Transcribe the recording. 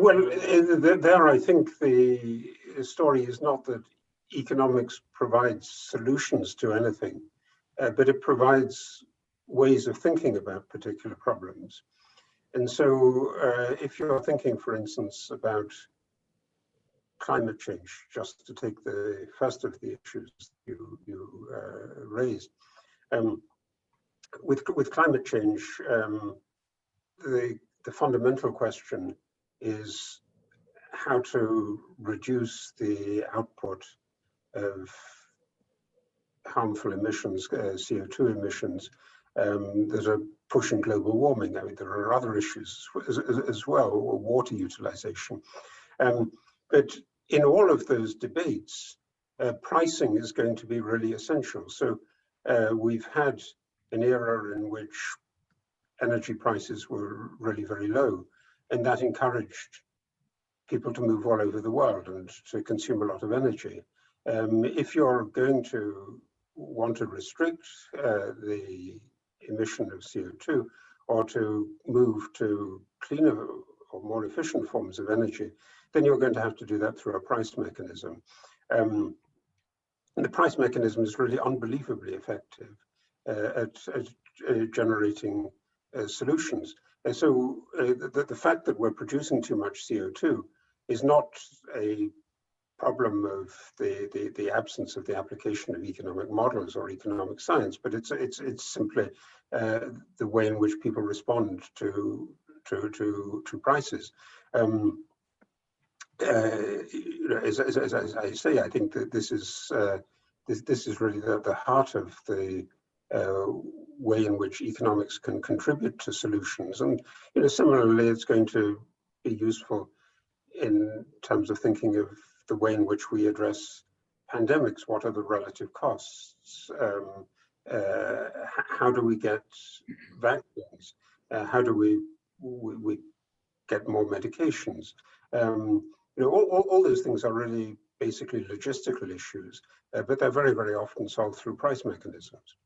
Well, there I think the story is not that economics provides solutions to anything, but it provides ways of thinking about particular problems. And so if you're thinking, for instance, about climate change, just to take the first of the issues you raised, with climate change, the fundamental question is how to reduce the output of harmful emissions, CO2 emissions, that are pushing global warming. I mean, there are other issues as well, water utilization. But in all of those debates, pricing is going to be really essential. So we've had an era in which energy prices were really very low, and that encouraged people to move all over the world and to consume a lot of energy. If you're going to want to restrict the emission of CO2 or to move to cleaner or more efficient forms of energy, then you're going to have to do that through a price mechanism. And the price mechanism is really unbelievably effective at generating solutions. And so the fact that we're producing too much CO2 is not a problem of the absence of the application of economic models or economic science, but it's simply the way in which people respond to prices. As I say, I think that this is really the heart of the way in which economics can contribute to solutions, and similarly, it's going to be useful in terms of thinking of the way in which we address pandemics. What are the relative costs? How do we get vaccines? How do we get more medications? All those things are really basically logistical issues, but they're very, very often solved through price mechanisms.